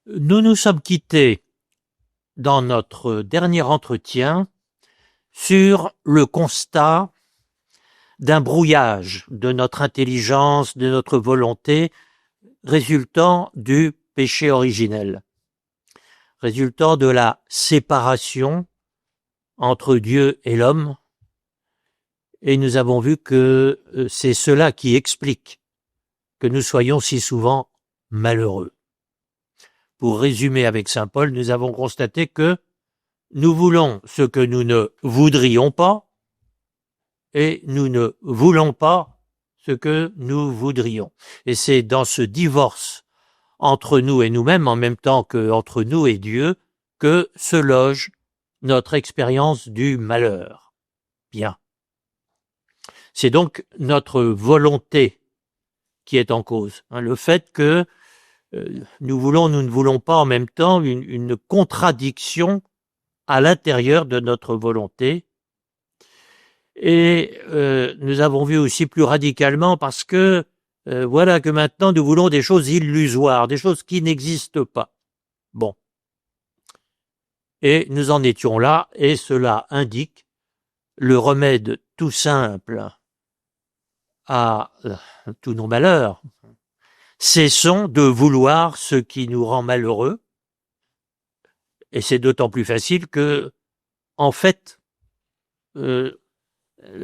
Nous nous sommes quittés dans notre dernier entretien sur le constat d'un brouillage de notre intelligence, de notre volonté, résultant du péché originel, résultant de la séparation entre Dieu et l'homme. Et nous avons vu que c'est cela qui explique que nous soyons si souvent malheureux. Pour résumer avec saint Paul, nous avons constaté que nous voulons ce que nous ne voudrions pas et nous ne voulons pas ce que nous voudrions. Et c'est dans ce divorce entre nous et nous-mêmes, en même temps qu'entre nous et Dieu, que se loge notre expérience du malheur. Bien. C'est donc notre volonté qui est en cause. Le fait que nous voulons, nous ne voulons pas en même temps une contradiction à l'intérieur de notre volonté. Et nous avons vu aussi plus radicalement parce que voilà que maintenant nous voulons des choses illusoires, des choses qui n'existent pas. Bon. Et nous en étions là, et cela indique le remède tout simple à tous nos malheurs. Cessons de vouloir ce qui nous rend malheureux, et c'est d'autant plus facile que, en fait, le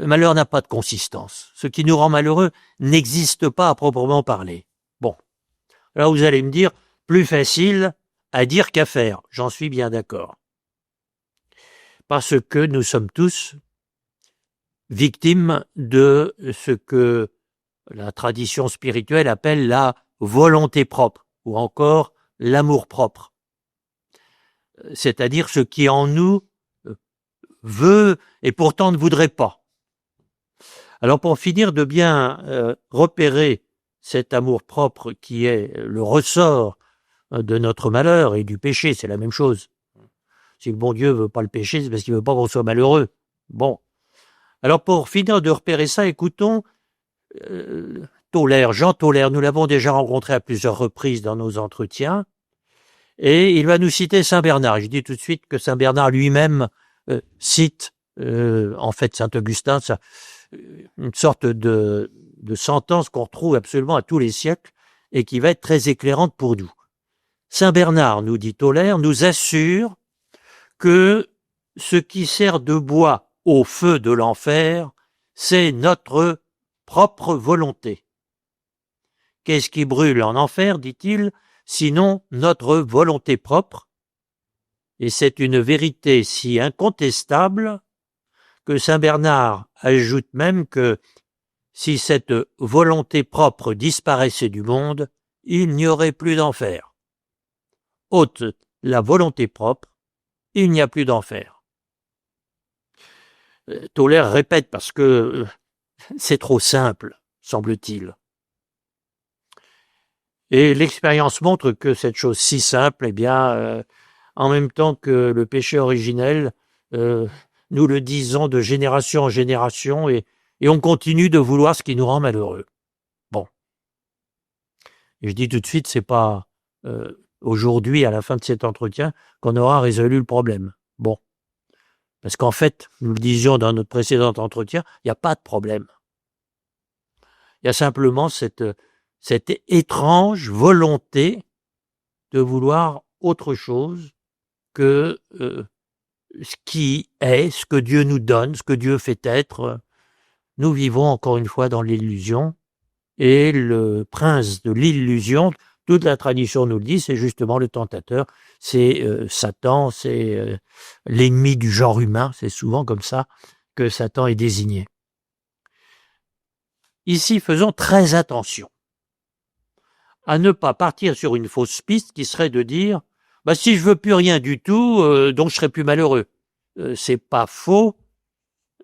malheur n'a pas de consistance. Ce qui nous rend malheureux n'existe pas à proprement parler. Bon, alors vous allez me dire, plus facile à dire qu'à faire. J'en suis bien d'accord. Parce que nous sommes tous victimes de ce que la tradition spirituelle appelle la volonté propre, ou encore l'amour propre. C'est-à-dire ce qui en nous veut et pourtant ne voudrait pas. Alors pour finir de bien repérer cet amour-propre qui est le ressort de notre malheur et du péché, c'est la même chose. Si le bon Dieu veut pas le péché, c'est parce qu'il veut pas qu'on soit malheureux. Bon. Alors pour finir de repérer ça, écoutons Jean Tolère, nous l'avons déjà rencontré à plusieurs reprises dans nos entretiens, et il va nous citer Saint Bernard. Je dis tout de suite que Saint Bernard lui-même cite en fait Saint Augustin, une sorte de sentence qu'on retrouve absolument à tous les siècles et qui va être très éclairante pour nous. Saint Bernard, nous dit Tolère, nous assure que ce qui sert de bois au feu de l'enfer, c'est notre propre volonté. Qu'est-ce qui brûle en enfer, dit-il, sinon notre volonté propre? Et c'est une vérité si incontestable que saint Bernard ajoute même que si cette volonté propre disparaissait du monde, il n'y aurait plus d'enfer. Ôte la volonté propre, il n'y a plus d'enfer. Tolère répète parce que c'est trop simple, semble-t-il. Et l'expérience montre que cette chose si simple, eh bien, en même temps que le péché originel, nous le disons de génération en génération et on continue de vouloir ce qui nous rend malheureux. Bon. Et je dis tout de suite, c'est pas aujourd'hui, à la fin de cet entretien, qu'on aura résolu le problème. Bon. Parce qu'en fait, nous le disions dans notre précédent entretien, il n'y a pas de problème. Il y a simplement cette étrange volonté de vouloir autre chose que ce qui est, ce que Dieu nous donne, ce que Dieu fait être. Nous vivons encore une fois dans l'illusion, et le prince de l'illusion, toute la tradition nous le dit, c'est justement le tentateur, c'est Satan, c'est l'ennemi du genre humain, c'est souvent comme ça que Satan est désigné. Ici, faisons très attention à ne pas partir sur une fausse piste qui serait de dire si je veux plus rien du tout, donc je serai plus malheureux. C'est pas faux,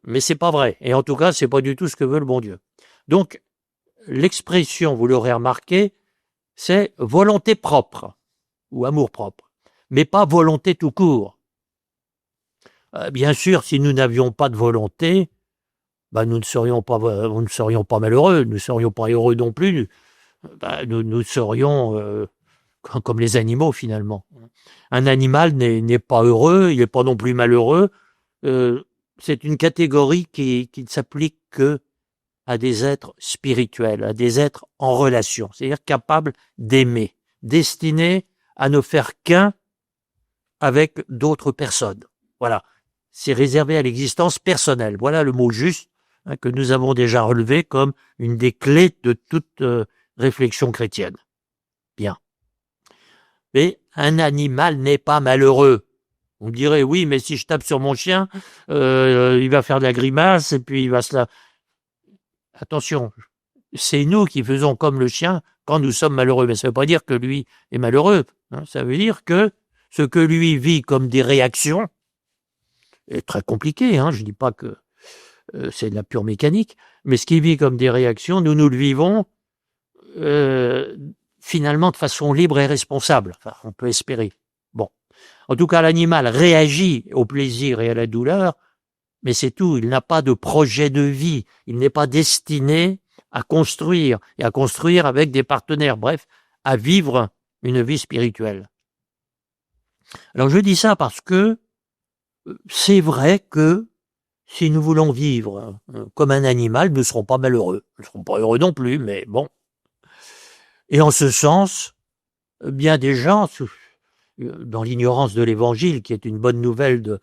mais c'est pas vrai. Et en tout cas, c'est pas du tout ce que veut le bon Dieu. Donc, l'expression, vous l'aurez remarqué, c'est volonté propre ou amour propre, mais pas volonté tout court. Bien sûr, si nous n'avions pas de volonté, nous ne serions pas malheureux, nous ne serions pas heureux non plus. Nous serions comme les animaux finalement. Un animal n'est pas heureux, il n'est pas non plus malheureux. C'est une catégorie qui ne s'applique que à des êtres spirituels, à des êtres en relation, c'est-à-dire capables d'aimer, destinés à ne faire qu'un avec d'autres personnes. Voilà, c'est réservé à l'existence personnelle. Voilà le mot juste que nous avons déjà relevé comme une des clés de toute réflexion chrétienne. Bien. Mais un animal n'est pas malheureux. On dirait, oui, mais si je tape sur mon chien, il va faire de la grimace et puis il va se la... Attention, c'est nous qui faisons comme le chien quand nous sommes malheureux. Mais ça ne veut pas dire que lui est malheureux. Hein. Ça veut dire que ce que lui vit comme des réactions est très compliqué. Hein. Je ne dis pas que c'est de la pure mécanique, mais ce qu'il vit comme des réactions, nous le vivons finalement de façon libre et responsable. Enfin, on peut espérer. Bon. En tout cas, l'animal réagit au plaisir et à la douleur, mais c'est tout. Il n'a pas de projet de vie. Il n'est pas destiné à construire, et à construire avec des partenaires. Bref, à vivre une vie spirituelle. Alors, je dis ça parce que c'est vrai que si nous voulons vivre comme un animal, nous ne serons pas malheureux. Nous ne serons pas heureux non plus, mais bon. Et en ce sens, bien des gens, dans l'ignorance de l'Évangile, qui est une bonne nouvelle de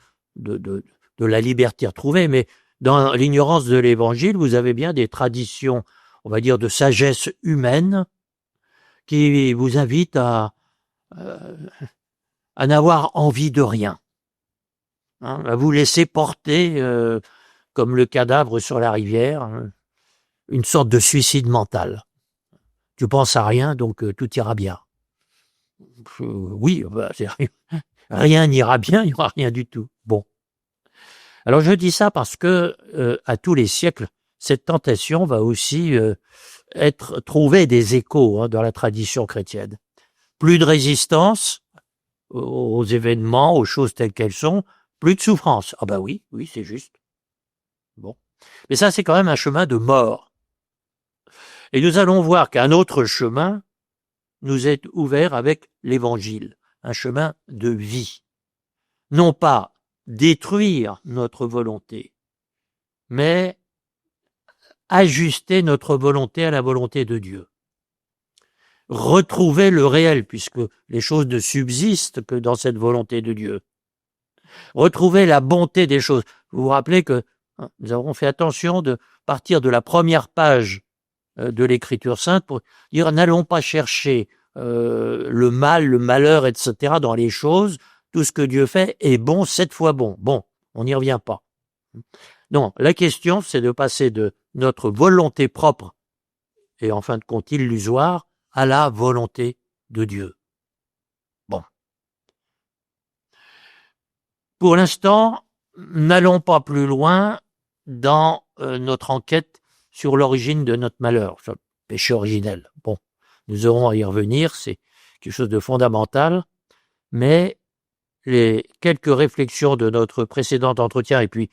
la liberté retrouvée, mais dans l'ignorance de l'Évangile, vous avez bien des traditions, on va dire, de sagesse humaine, qui vous invitent à n'avoir envie de rien, hein, à vous laisser porter, comme le cadavre sur la rivière, hein, une sorte de suicide mental. Tu penses à rien, donc tout ira bien. Oui, bah, rien n'ira bien, il n'y aura rien du tout. Bon. Alors je dis ça parce que à tous les siècles, cette tentation va aussi trouver des échos dans la tradition chrétienne. Plus de résistance aux événements, aux choses telles qu'elles sont, plus de souffrance. Ah bah oui, c'est juste. Bon. Mais ça, c'est quand même un chemin de mort. Et nous allons voir qu'un autre chemin nous est ouvert avec l'Évangile, un chemin de vie. Non pas détruire notre volonté, mais ajuster notre volonté à la volonté de Dieu. Retrouver le réel, puisque les choses ne subsistent que dans cette volonté de Dieu. Retrouver la bonté des choses. Vous vous rappelez que nous avons fait attention de partir de la première page de l'Écriture sainte pour dire n'allons pas chercher le mal, le malheur, etc. dans les choses. Tout ce que Dieu fait est bon, 7 fois bon. Bon, on n'y revient pas. Non, la question, c'est de passer de notre volonté propre et en fin de compte illusoire à la volonté de Dieu. Bon. Pour l'instant, n'allons pas plus loin dans notre enquête sur l'origine de notre malheur, sur le péché originel. Bon, nous aurons à y revenir, c'est quelque chose de fondamental, mais les quelques réflexions de notre précédent entretien et puis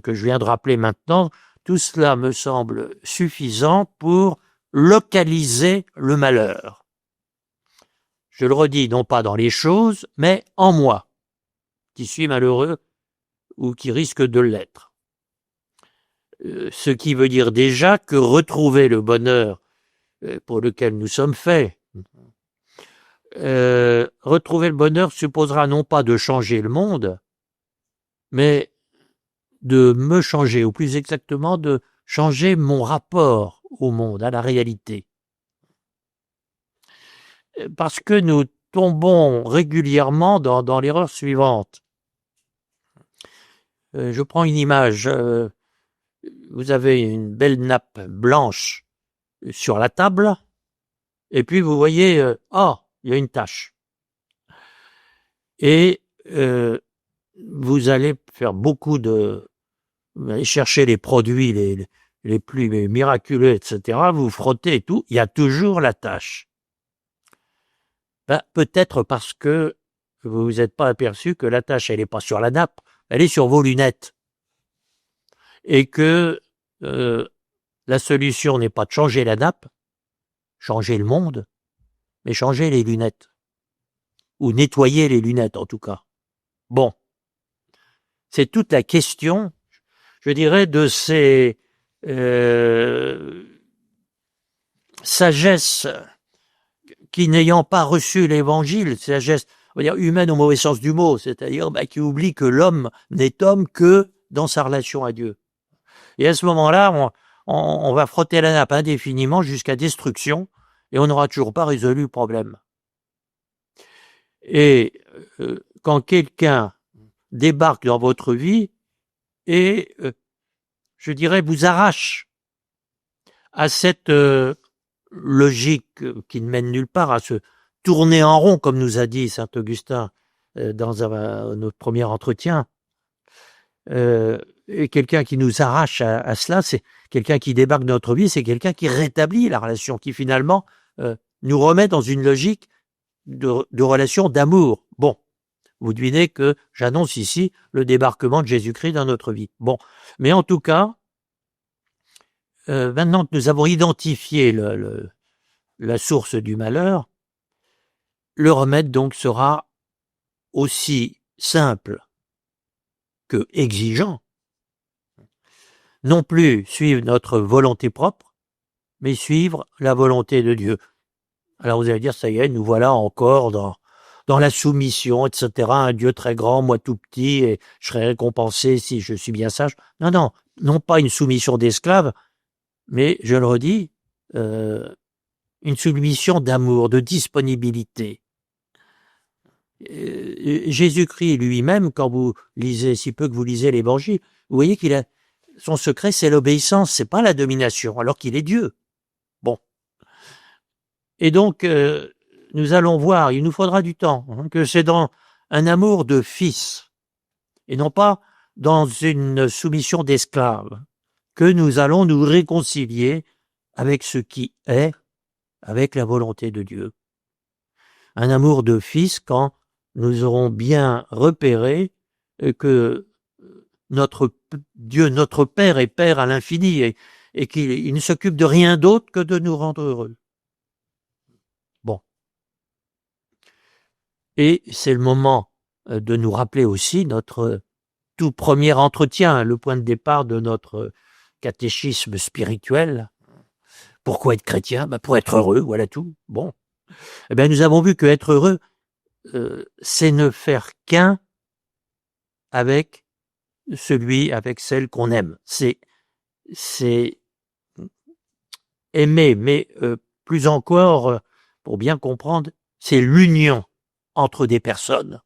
que je viens de rappeler maintenant, tout cela me semble suffisant pour localiser le malheur. Je le redis, non pas dans les choses, mais en moi, qui suis malheureux ou qui risque de l'être. Ce qui veut dire déjà que retrouver le bonheur pour lequel nous sommes faits, retrouver le bonheur supposera non pas de changer le monde, mais de me changer, ou plus exactement de changer mon rapport au monde, à la réalité. Parce que nous tombons régulièrement dans l'erreur suivante. Je prends une image. Vous avez une belle nappe blanche sur la table, et puis vous voyez, il y a une tache. Et vous allez faire beaucoup vous allez chercher les produits les plus miraculeux, etc. Vous frottez et tout, il y a toujours la tache. Ben, peut-être parce que vous vous êtes pas aperçu que la tache, elle n'est pas sur la nappe, elle est sur vos lunettes. Et que la solution n'est pas de changer la nappe, changer le monde, mais changer les lunettes. ou nettoyer les lunettes en tout cas. Bon, c'est toute la question, je dirais, de ces sagesses qui, n'ayant pas reçu l'évangile, sagesse, on va dire humaine au mauvais sens du mot, c'est-à-dire qui oublie que l'homme n'est homme que dans sa relation à Dieu. Et à ce moment-là, on va frotter la nappe indéfiniment jusqu'à destruction et on n'aura toujours pas résolu le problème. Et quand quelqu'un débarque dans votre vie et, je dirais, vous arrache à cette logique qui ne mène nulle part, à se tourner en rond, comme nous a dit saint Augustin dans notre premier entretien, et quelqu'un qui nous arrache à cela, c'est quelqu'un qui débarque dans notre vie, c'est quelqu'un qui rétablit la relation, qui finalement nous remet dans une logique de relation d'amour. Bon, vous devinez que j'annonce ici le débarquement de Jésus-Christ dans notre vie. Bon, mais en tout cas, maintenant que nous avons identifié la source du malheur, le remède donc sera aussi simple que exigeant. Non plus suivre notre volonté propre, mais suivre la volonté de Dieu. Alors vous allez dire, ça y est, nous voilà encore dans la soumission, etc. Un Dieu très grand, moi tout petit, et je serai récompensé si je suis bien sage. Non, non pas une soumission d'esclave, mais, je le redis, une soumission d'amour, de disponibilité. Jésus-Christ lui-même, quand vous lisez, si peu que vous lisez l'Évangile, vous voyez qu'il a son secret, c'est l'obéissance, c'est pas la domination, alors qu'il est Dieu. Bon. Et donc, nous allons voir, il nous faudra du temps, que c'est dans un amour de fils, et non pas dans une soumission d'esclave, que nous allons nous réconcilier avec ce qui est, avec la volonté de Dieu. Un amour de fils quand nous aurons bien repéré que notre Dieu, notre Père, est Père à l'infini et qu'il ne s'occupe de rien d'autre que de nous rendre heureux. Bon. Et c'est le moment de nous rappeler aussi notre tout premier entretien, le point de départ de notre catéchisme spirituel. Pourquoi être chrétien? Pour être heureux, voilà tout. Bon. Eh bien, nous avons vu que être heureux, c'est ne faire qu'un avec avec celle qu'on aime. C'est aimer, mais plus encore, pour bien comprendre, c'est l'union entre des personnes.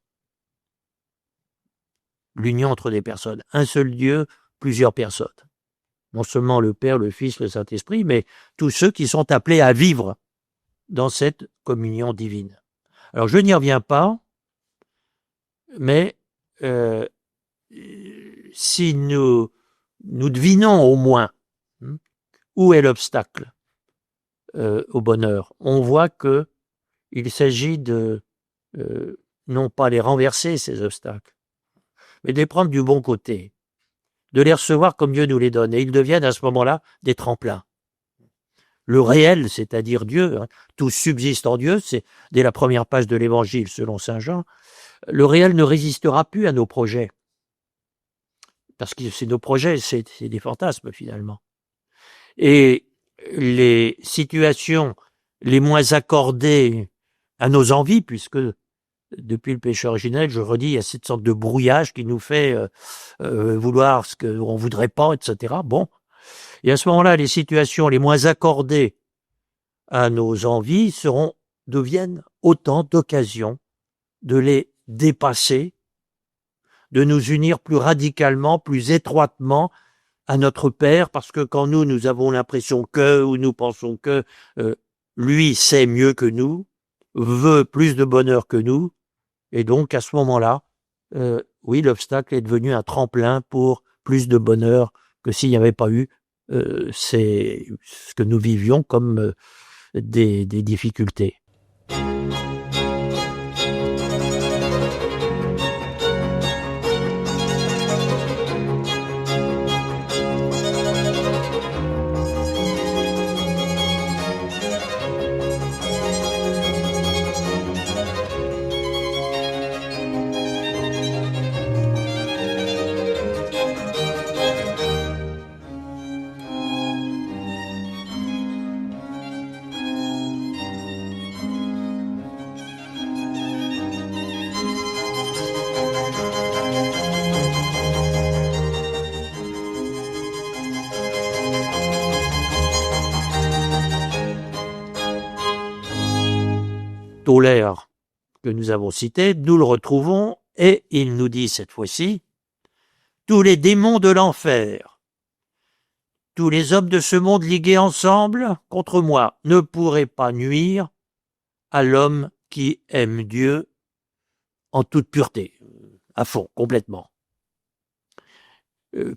L'union entre des personnes. Un seul Dieu, plusieurs personnes. Non seulement le Père, le Fils, le Saint-Esprit, mais tous ceux qui sont appelés à vivre dans cette communion divine. Alors, je n'y reviens pas, mais si nous devinons au moins où est l'obstacle au bonheur, on voit que il s'agit de non pas les renverser, ces obstacles, mais de les prendre du bon côté, de les recevoir comme Dieu nous les donne, et ils deviennent à ce moment-là des tremplins. Le réel, c'est-à-dire Dieu, tout subsiste en Dieu, c'est dès la première page de l'Évangile selon saint Jean, le réel ne résistera plus à nos projets. Parce que c'est nos projets, c'est des fantasmes finalement. Et les situations les moins accordées à nos envies, puisque depuis le péché originel, je redis, il y a cette sorte de brouillage qui nous fait vouloir ce qu'on voudrait pas, etc. Bon. Et à ce moment-là, les situations les moins accordées à nos envies deviennent autant d'occasions de les dépasser, de nous unir plus radicalement, plus étroitement à notre Père, parce que quand nous avons l'impression ou nous pensons que lui sait mieux que nous, veut plus de bonheur que nous, et donc à ce moment-là, oui, l'obstacle est devenu un tremplin pour plus de bonheur que s'il n'y avait pas eu c'est ce que nous vivions comme des difficultés. Tauler que nous avons cité, nous le retrouvons et il nous dit cette fois-ci, tous les démons de l'enfer, tous les hommes de ce monde ligués ensemble contre moi ne pourraient pas nuire à l'homme qui aime Dieu en toute pureté, à fond, complètement.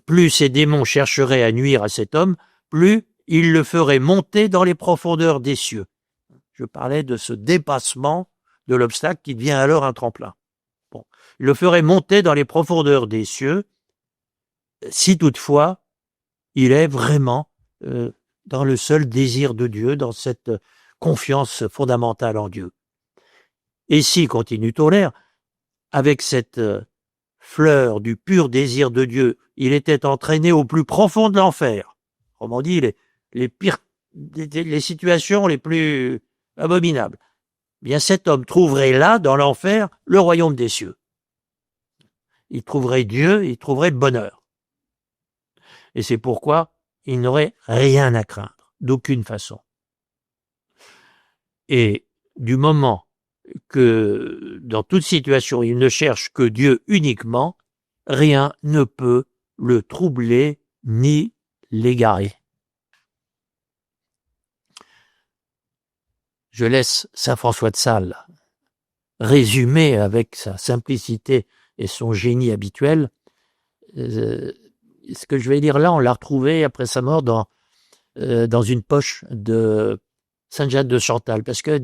Plus ces démons chercheraient à nuire à cet homme, plus ils le feraient monter dans les profondeurs des cieux. Je parlais de ce dépassement de l'obstacle qui devient alors un tremplin. Bon, il le ferait monter dans les profondeurs des cieux, si toutefois il est vraiment dans le seul désir de Dieu, dans cette confiance fondamentale en Dieu. Et si, continue Tauler, avec cette fleur du pur désir de Dieu, il était entraîné au plus profond de l'enfer, autrement dit, les pires, les situations les plus abominables, bien cet homme trouverait là, dans l'enfer, le royaume des cieux. Il trouverait Dieu, il trouverait le bonheur. Et c'est pourquoi il n'aurait rien à craindre, d'aucune façon. Et du moment que, dans toute situation, il ne cherche que Dieu uniquement, rien ne peut le troubler ni l'égarer. Je laisse saint François de Sales résumer avec sa simplicité et son génie habituel. Ce que je vais dire là, on l'a retrouvé après sa mort dans une poche de Sainte Jeanne de Chantal, parce que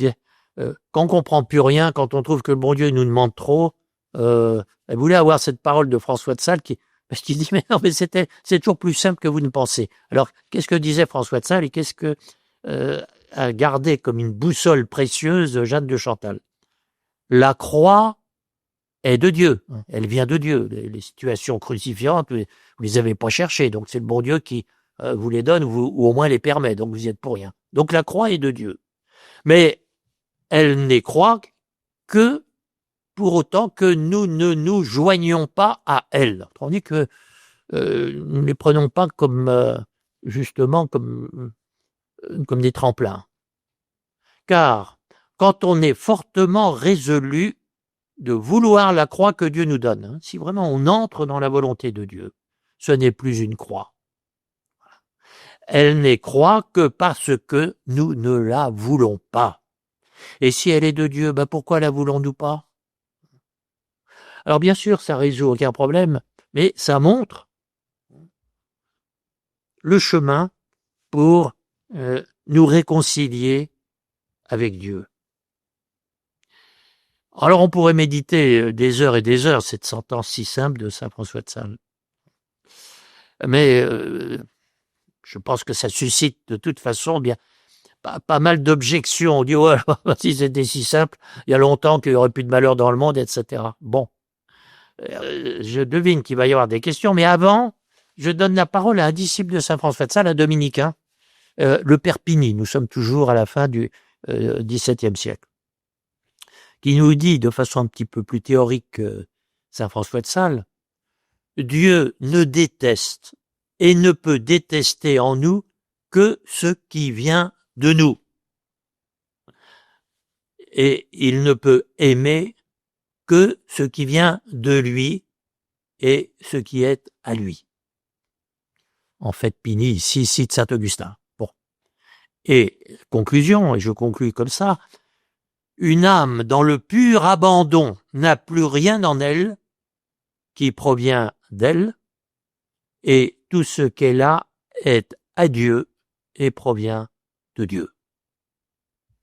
quand on comprend plus rien, quand on trouve que le bon Dieu nous demande trop, elle voulait avoir cette parole de François de Sales parce qu'il dit mais non, mais c'est toujours plus simple que vous ne pensez. Alors qu'est-ce que disait François de Sales et qu'est-ce que a gardé comme une boussole précieuse Jeanne de Chantal? La croix est de Dieu, elle vient de Dieu. Les situations crucifiantes, vous les avez pas cherchées, donc c'est le bon Dieu qui vous les donne ou au moins les permet, donc vous y êtes pour rien. Donc la croix est de Dieu. Mais elle n'est croix que pour autant que nous ne nous joignons pas à elle. Tandis que nous ne les prenons pas comme justement comme des tremplins. Car quand on est fortement résolu de vouloir la croix que Dieu nous donne, si vraiment on entre dans la volonté de Dieu, ce n'est plus une croix. Elle n'est croix que parce que nous ne la voulons pas. Et si elle est de Dieu, pourquoi la voulons-nous pas? Alors bien sûr, ça résout aucun problème, mais ça montre le chemin pour nous réconcilier avec Dieu. Alors on pourrait méditer des heures et des heures cette sentence si simple de saint François de Sales. Mais je pense que ça suscite de toute façon bien pas mal d'objections. On dit ouais, si c'était si simple, il y a longtemps qu'il n'y aurait plus de malheur dans le monde, etc. Bon, je devine qu'il va y avoir des questions, mais avant, je donne la parole à un disciple de saint François de Sales, un dominicain, le père Pini. Nous sommes toujours à la fin du XVIIe siècle, qui nous dit de façon un petit peu plus théorique que saint François de Sales, Dieu ne déteste et ne peut détester en nous que ce qui vient de nous. Et il ne peut aimer que ce qui vient de lui et ce qui est à lui. En fait, Pini ici cite saint Augustin. Bon. Et conclusion, et je conclus comme ça, une âme dans le pur abandon n'a plus rien en elle qui provient d'elle, et tout ce qu'elle a est à Dieu et provient de Dieu.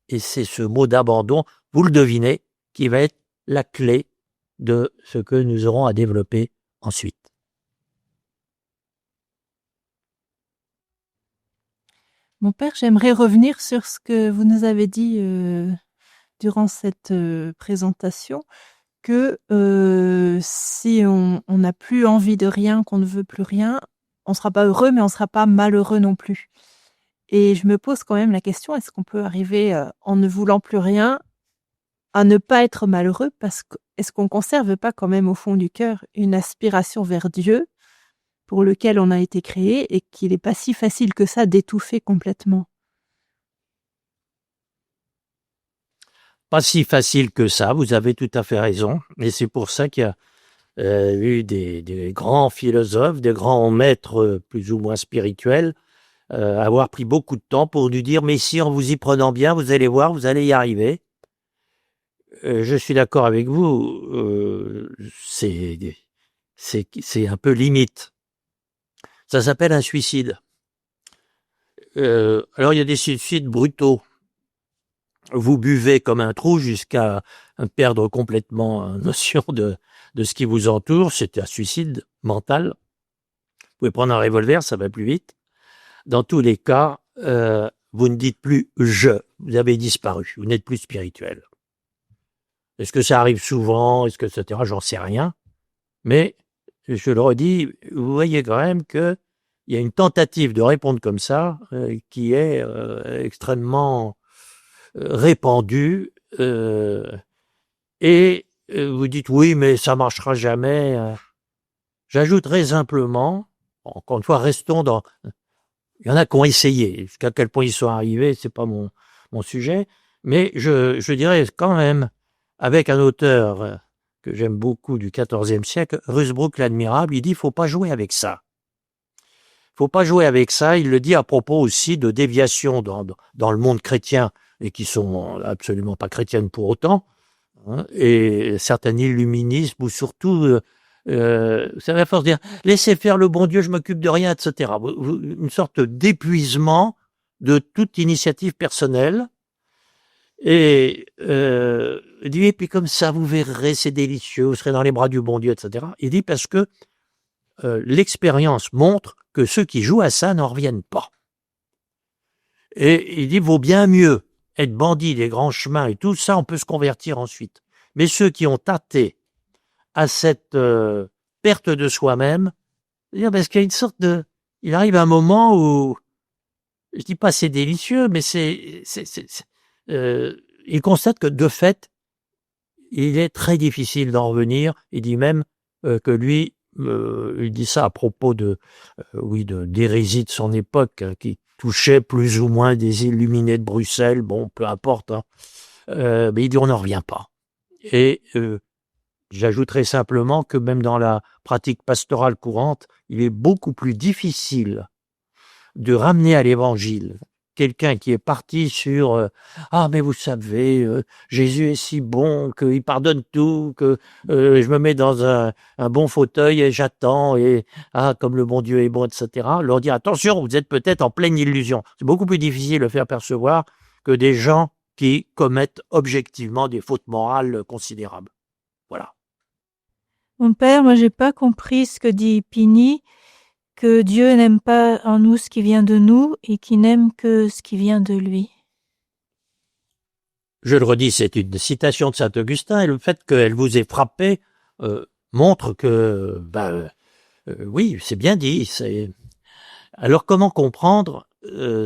Et c'est ce mot d'abandon, vous le devinez, qui va être la clé de ce que nous aurons à développer ensuite. Mon père, j'aimerais revenir sur ce que vous nous avez dit durant cette présentation, que si on n'a plus envie de rien, qu'on ne veut plus rien, on ne sera pas heureux, mais on ne sera pas malheureux non plus. Et je me pose quand même la question, est-ce qu'on peut arriver, en ne voulant plus rien, à ne pas être malheureux? Parce que est-ce qu'on ne conserve pas quand même au fond du cœur une aspiration vers Dieu, pour lequel on a été créé, et qu'il n'est pas si facile que ça d'étouffer complètement? pas si facile que ça, vous avez tout à fait raison, et c'est pour ça qu'il y a eu des grands philosophes, des grands maîtres plus ou moins spirituels, avoir pris beaucoup de temps pour nous dire, mais si en vous y prenant bien, vous allez voir, vous allez y arriver. Je suis d'accord avec vous, c'est un peu limite. Ça s'appelle un suicide. Alors il y a des suicides brutaux. Vous buvez comme un trou jusqu'à perdre complètement la notion de ce qui vous entoure. C'est un suicide mental. Vous pouvez prendre un revolver, ça va plus vite. Dans tous les cas, vous ne dites plus « je ». Vous avez disparu. Vous n'êtes plus spirituel. Est-ce que ça arrive souvent? Est-ce que etc. J'en sais rien. Mais, je le redis, vous voyez quand même que il y a une tentative de répondre comme ça qui est extrêmement répandue. Et vous dites oui, mais ça marchera jamais. J'ajouterai simplement, encore une fois, restons dans... Il y en a qui ont essayé. Jusqu'à quel point ils sont arrivés, c'est pas mon sujet. Mais je dirais quand même, avec un auteur que j'aime beaucoup du XIVe siècle, Rusbrook l'Admirable, il dit « faut pas jouer avec ça ». Faut pas jouer avec ça. Il le dit à propos aussi de déviations dans le monde chrétien et qui sont absolument pas chrétiennes pour autant, hein, et certains illuminismes ou surtout, c'est à force de dire laissez faire le bon Dieu, je m'occupe de rien, etc. Une sorte d'épuisement de toute initiative personnelle. Et il dit, et puis comme ça, vous verrez, c'est délicieux, vous serez dans les bras du bon Dieu, etc. Il dit parce que l'expérience montre que ceux qui jouent à ça n'en reviennent pas. Et il dit, vaut bien mieux être bandit des grands chemins et tout ça, on peut se convertir ensuite. Mais ceux qui ont tâté à cette perte de soi-même, parce qu'il y a une sorte de... Il arrive un moment où, je dis pas c'est délicieux, mais il constate que de fait, il est très difficile d'en revenir. Il dit même que lui, il dit ça à propos d'hérésie de son époque, hein, qui touchait plus ou moins des illuminés de Bruxelles, bon, peu importe, hein. Mais il dit on n'en revient pas. Et j'ajouterai simplement que même dans la pratique pastorale courante, il est beaucoup plus difficile de ramener à l'évangile quelqu'un qui est parti sur ah mais vous savez Jésus est si bon qu'il pardonne tout, que je me mets dans un bon fauteuil et j'attends et comme le bon Dieu est bon, etc. Leur dire attention, vous êtes peut-être en pleine illusion. C'est beaucoup plus difficile de le faire percevoir que des gens qui commettent objectivement des fautes morales considérables. Voilà. Mon père, moi j'ai pas compris ce que dit Pini, que Dieu n'aime pas en nous ce qui vient de nous et qu'il n'aime que ce qui vient de lui. Je le redis, c'est une citation de saint Augustin, et le fait qu'elle vous ait frappé montre que, oui, c'est bien dit. Alors comment comprendre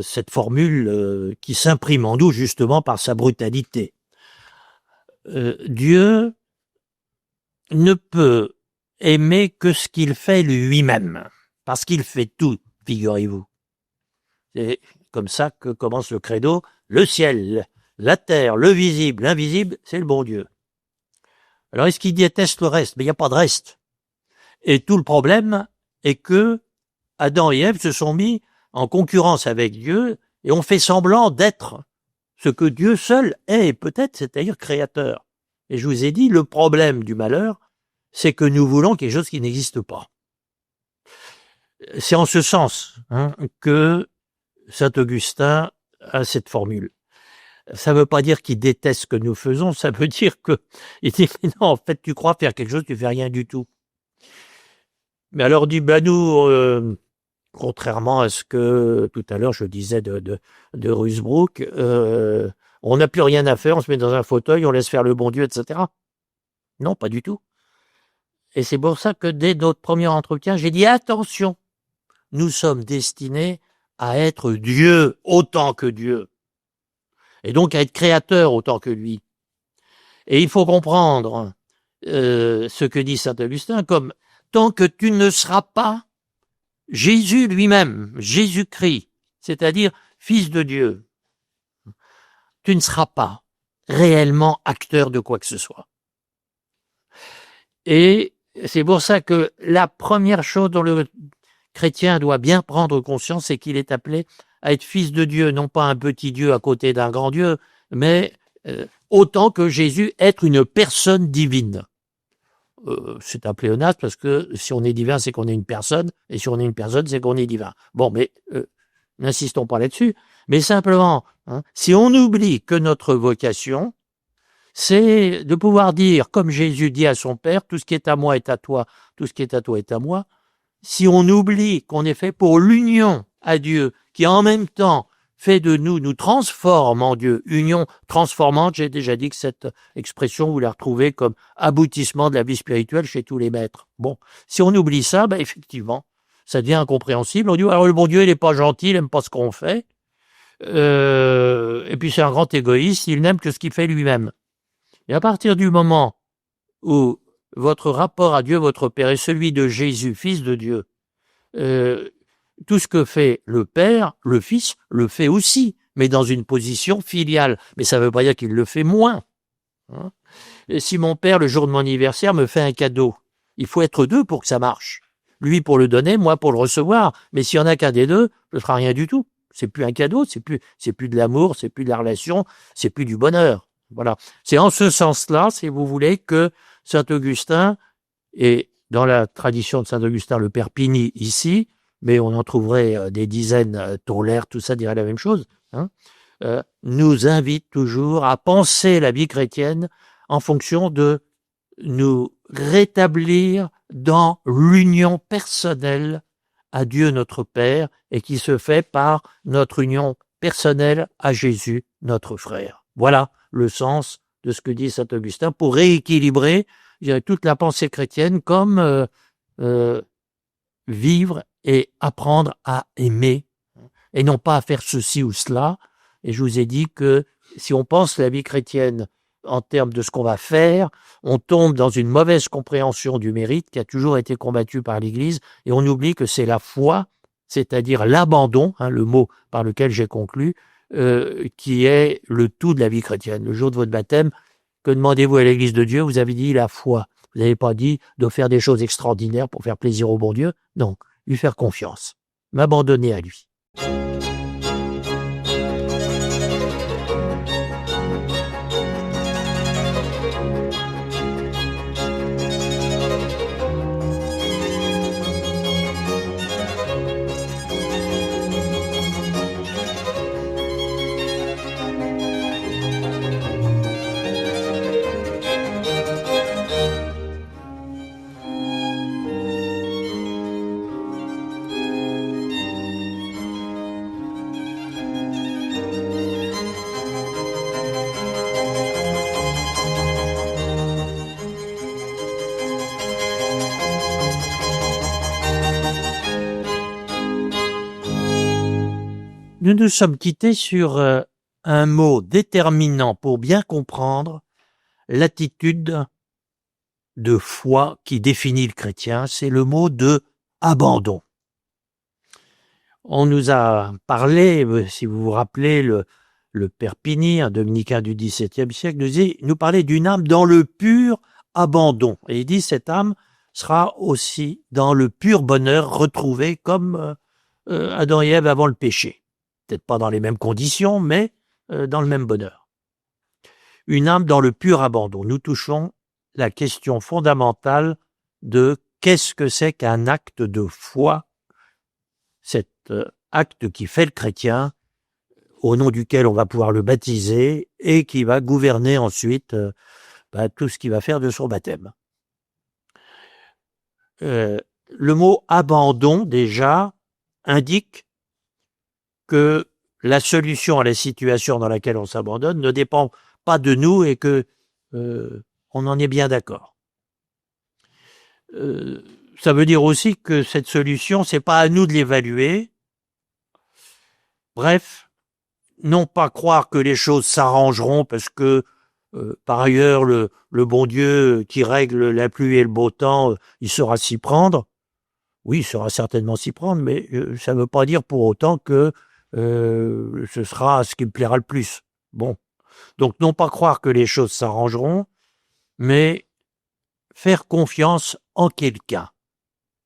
cette formule qui s'imprime en nous justement par sa brutalité? Dieu ne peut aimer que ce qu'il fait lui-même. Parce qu'il fait tout, figurez-vous. C'est comme ça que commence le credo. Le ciel, la terre, le visible, l'invisible, c'est le bon Dieu. Alors, est-ce qu'il déteste le reste? Mais il n'y a pas de reste. Et tout le problème est que Adam et Ève se sont mis en concurrence avec Dieu et ont fait semblant d'être ce que Dieu seul est, peut-être, c'est-à-dire créateur. Et je vous ai dit, le problème du malheur, c'est que nous voulons quelque chose qui n'existe pas. C'est en ce sens que saint Augustin a cette formule. Ça ne veut pas dire qu'il déteste ce que nous faisons, ça veut dire que il dit non, en fait, tu crois faire quelque chose, tu fais rien du tout. Mais alors dit nous, contrairement à ce que tout à l'heure je disais de Rusbrook, on n'a plus rien à faire, on se met dans un fauteuil, on laisse faire le bon Dieu, etc. Non, pas du tout. Et c'est pour ça que dès notre premier entretien, j'ai dit attention. Nous sommes destinés à être Dieu autant que Dieu, et donc à être créateur autant que lui. Et il faut comprendre ce que dit saint Augustin comme tant que tu ne seras pas Jésus lui-même, Jésus-Christ, c'est-à-dire Fils de Dieu, tu ne seras pas. réellement acteur de quoi que ce soit. Et c'est pour ça que la première chose dont le chrétien doit bien prendre conscience, c'est qu'il est appelé à être fils de Dieu, non pas un petit Dieu à côté d'un grand Dieu, mais autant que Jésus, être une personne divine. C'est un pléonasme parce que si on est divin, c'est qu'on est une personne, et si on est une personne, c'est qu'on est divin. Bon, mais n'insistons pas là-dessus, mais simplement, si on oublie que notre vocation, c'est de pouvoir dire, comme Jésus dit à son Père, tout ce qui est à moi est à toi, tout ce qui est à toi est à moi, si on oublie qu'on est fait pour l'union à Dieu, qui en même temps fait de nous transforme en Dieu, union transformante, j'ai déjà dit que cette expression, vous la retrouvez comme aboutissement de la vie spirituelle chez tous les maîtres. Bon, si on oublie ça, ben effectivement, ça devient incompréhensible. On dit, alors le bon Dieu, il n'est pas gentil, il n'aime pas ce qu'on fait, et puis c'est un grand égoïste, il n'aime que ce qu'il fait lui-même. Et à partir du moment où votre rapport à Dieu, votre Père, est celui de Jésus, Fils de Dieu, tout ce que fait le Père, le Fils, le fait aussi, mais dans une position filiale. Mais ça ne veut pas dire qu'il le fait moins. Et si mon Père, le jour de mon anniversaire, me fait un cadeau, il faut être deux pour que ça marche. Lui pour le donner, moi pour le recevoir. Mais s'il n'y en a qu'un des deux, ce ne sera rien du tout. C'est plus un cadeau, c'est plus de l'amour, c'est plus de la relation, c'est plus du bonheur. Voilà. C'est en ce sens-là, si vous voulez, que Saint Augustin, et dans la tradition de Saint Augustin, le Père Pini ici, mais on en trouverait des dizaines, Tolaire, tout ça dirait la même chose, nous invite toujours à penser la vie chrétienne en fonction de nous rétablir dans l'union personnelle à Dieu notre Père et qui se fait par notre union personnelle à Jésus notre frère. Voilà le sens de ce que dit saint Augustin pour rééquilibrer, je dirais, toute la pensée chrétienne comme vivre et apprendre à aimer et non pas à faire ceci ou cela. Et je vous ai dit que si on pense la vie chrétienne en termes de ce qu'on va faire, on tombe dans une mauvaise compréhension du mérite qui a toujours été combattue par l'Église et on oublie que c'est la foi, c'est-à-dire l'abandon, le mot par lequel j'ai conclu, qui est le tout de la vie chrétienne. Le jour de votre baptême, que demandez-vous à l'Église de Dieu? Vous avez dit la foi. Vous n'avez pas dit de faire des choses extraordinaires pour faire plaisir au bon Dieu. Non, lui faire confiance, m'abandonner à lui. Nous nous sommes quittés sur un mot déterminant pour bien comprendre l'attitude de foi qui définit le chrétien, c'est le mot de abandon. On nous a parlé, si vous vous rappelez, le Père Pini, un dominicain du XVIIe siècle, nous parlait d'une âme dans le pur abandon. Et il dit cette âme sera aussi dans le pur bonheur retrouvé comme Adam et Ève avant le péché. Peut-être pas dans les mêmes conditions, mais dans le même bonheur. Une âme dans le pur abandon. Nous touchons la question fondamentale de qu'est-ce que c'est qu'un acte de foi, cet acte qui fait le chrétien, au nom duquel on va pouvoir le baptiser et qui va gouverner ensuite tout ce qu'il va faire de son baptême. Le mot abandon, déjà, indique que la solution à la situation dans laquelle on s'abandonne ne dépend pas de nous et que on en est bien d'accord. Ça veut dire aussi que cette solution, c'est pas à nous de l'évaluer. Bref, non pas croire que les choses s'arrangeront parce que par ailleurs le bon Dieu qui règle la pluie et le beau temps, il saura s'y prendre. Oui, il saura certainement s'y prendre, mais ça ne veut pas dire pour autant que ce sera ce qui me plaira le plus. Bon, Donc, non pas croire que les choses s'arrangeront, mais faire confiance en quelqu'un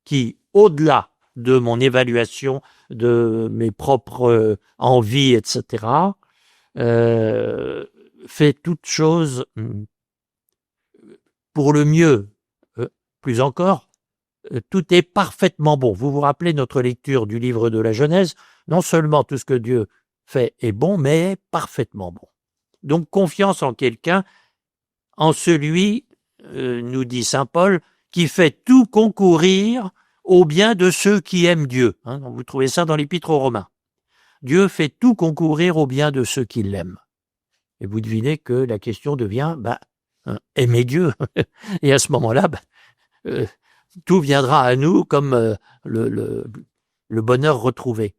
qui, au-delà de mon évaluation, de mes propres envies, etc., fait toute chose pour le mieux. Plus encore, tout est parfaitement bon. Vous vous rappelez notre lecture du livre de la Genèse, non seulement tout ce que Dieu fait est bon, mais est parfaitement bon. Donc confiance en quelqu'un, en celui, nous dit saint Paul, qui fait tout concourir au bien de ceux qui aiment Dieu. Vous trouvez ça dans l'Épître aux Romains. Dieu fait tout concourir au bien de ceux qui l'aiment. Et vous devinez que la question devient, aimer Dieu. Et à ce moment-là, tout viendra à nous comme le bonheur retrouvé.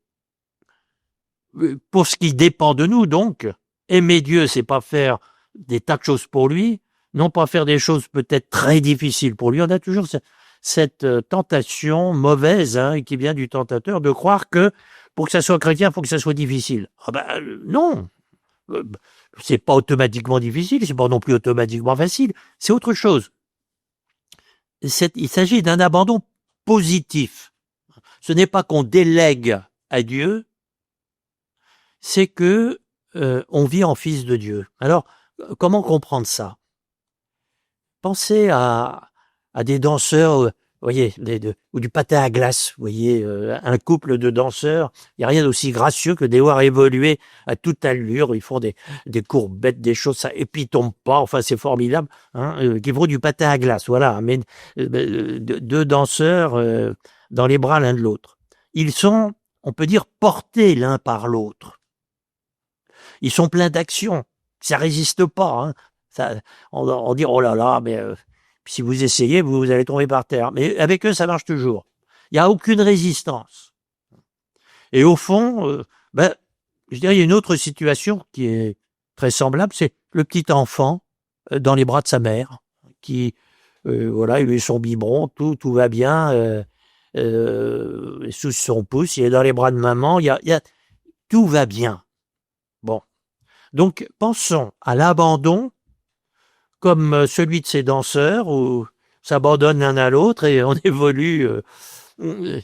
Pour ce qui dépend de nous, donc, aimer Dieu, c'est pas faire des tas de choses pour lui, non pas faire des choses peut-être très difficiles pour lui. On a toujours cette tentation mauvaise qui vient du tentateur de croire que pour que ça soit chrétien, il faut que ça soit difficile. Non, c'est pas automatiquement difficile, c'est pas non plus automatiquement facile, c'est autre chose. Il s'agit d'un abandon positif. Ce n'est pas qu'on délègue à Dieu, c'est que on vit en fils de Dieu. Alors, comment comprendre ça? Pensez à des danseurs, vous voyez, ou du patin à glace, vous voyez, un couple de danseurs, il n'y a rien d'aussi gracieux que de les voir évoluer à toute allure, ils font des courbettes, des choses, ça, et puis ils tombent pas, enfin c'est formidable, qui font du patin à glace, voilà, mais deux danseurs dans les bras l'un de l'autre. Ils sont, on peut dire, portés l'un par l'autre. Ils sont pleins d'action, ça résiste pas, on dit, oh là là, mais si vous essayez, vous allez tomber par terre. Mais avec eux, ça marche toujours. Il n'y a aucune résistance. Et au fond, je dirais, il y a une autre situation qui est très semblable, c'est le petit enfant dans les bras de sa mère, qui, voilà, il lui son biberon, tout va bien, sous son pouce, il est dans les bras de maman, tout va bien. Bon. Donc, pensons à l'abandon comme celui de ces danseurs où s'abandonnent l'un à l'autre et on évolue. Il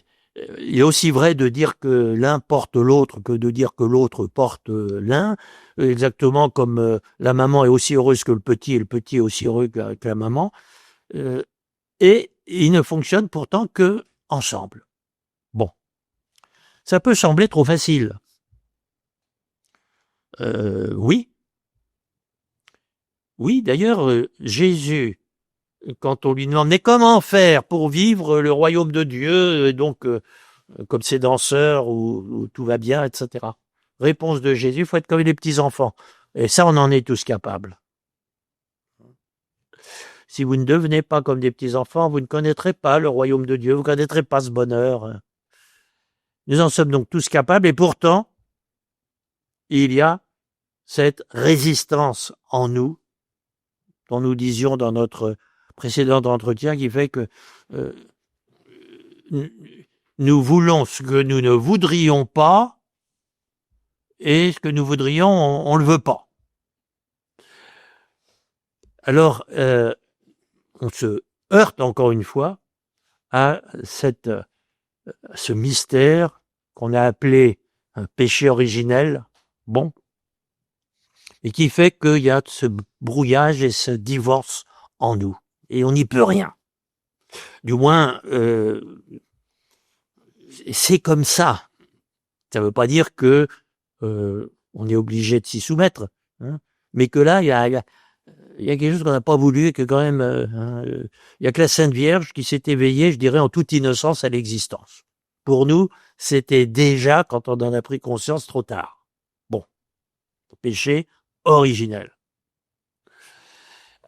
est aussi vrai de dire que l'un porte l'autre que de dire que l'autre porte l'un, exactement comme la maman est aussi heureuse que le petit et le petit est aussi heureux que la maman. Et ils ne fonctionnent pourtant que ensemble. Bon, ça peut sembler trop facile. Oui, d'ailleurs, Jésus, quand on lui demande « Mais comment faire pour vivre le royaume de Dieu ?» donc, comme ces danseurs où tout va bien, etc. Réponse de Jésus, il faut être comme les petits-enfants. Et ça, on en est tous capables. Si vous ne devenez pas comme des petits-enfants, vous ne connaîtrez pas le royaume de Dieu, vous ne connaîtrez pas ce bonheur. Nous en sommes donc tous capables, et pourtant, il y a cette résistance en nous, dont nous disions dans notre précédent entretien, qui fait que nous voulons ce que nous ne voudrions pas, et ce que nous voudrions, on ne le veut pas. Alors, on se heurte encore une fois à ce mystère qu'on a appelé un péché originel, bon, et qui fait qu'il y a ce brouillage et ce divorce en nous. Et on n'y peut rien. Du moins, c'est comme ça. Ça ne veut pas dire que on est obligé de s'y soumettre, mais que là, il y a quelque chose qu'on n'a pas voulu et que quand même, il y a que la Sainte Vierge qui s'est éveillée, je dirais, en toute innocence à l'existence. Pour nous, c'était déjà, quand on en a pris conscience, trop tard. Bon, péché originel.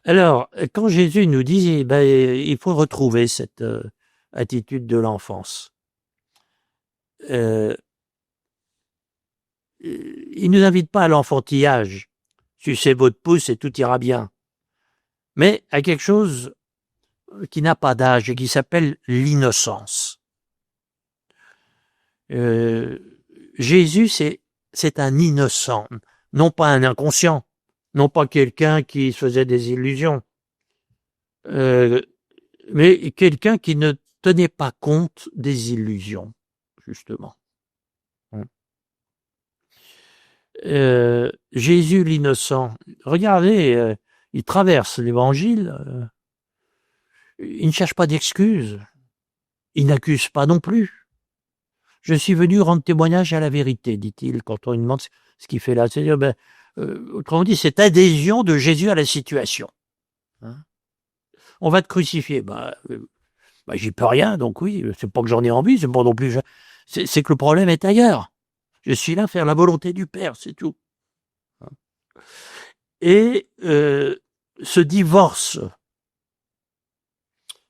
Alors, quand Jésus nous dit, il faut retrouver cette attitude de l'enfance, il ne nous invite pas à l'enfantillage. Sucez votre pouce et tout ira bien. Mais à quelque chose qui n'a pas d'âge et qui s'appelle l'innocence. Jésus, c'est un innocent, non pas un inconscient, non pas quelqu'un qui se faisait des illusions, mais quelqu'un qui ne tenait pas compte des illusions, justement. Jésus l'innocent, regardez, il traverse l'évangile, il ne cherche pas d'excuses, il n'accuse pas non plus. Je suis venu rendre témoignage à la vérité, dit-il, quand on lui demande ce qu'il fait là. C'est-à-dire, autrement dit, cette adhésion de Jésus à la situation. Hein, on va te crucifier. J'y peux rien, donc oui, c'est pas que j'en ai envie, c'est pas non plus. C'est que le problème est ailleurs. Je suis là à faire la volonté du Père, c'est tout. Et ce divorce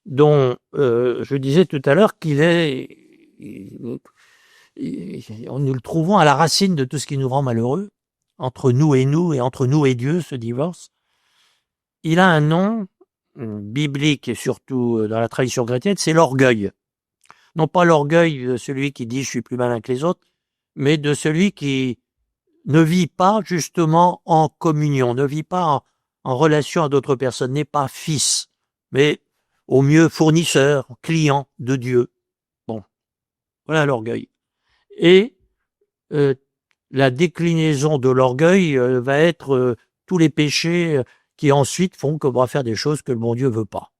dont je disais tout à l'heure qu'il est, nous le trouvons à la racine de tout ce qui nous rend malheureux, entre nous et entre nous et Dieu, ce divorce. Il a un nom biblique et surtout dans la tradition chrétienne, c'est l'orgueil. Non pas l'orgueil de celui qui dit je suis plus malin que les autres, mais de celui qui ne vit pas justement en communion, ne vit pas en relation à d'autres personnes, n'est pas fils, mais au mieux fournisseur, client de Dieu. Bon, voilà l'orgueil. Et la déclinaison de l'orgueil va être tous les péchés qui ensuite font qu'on va faire des choses que le bon Dieu veut pas.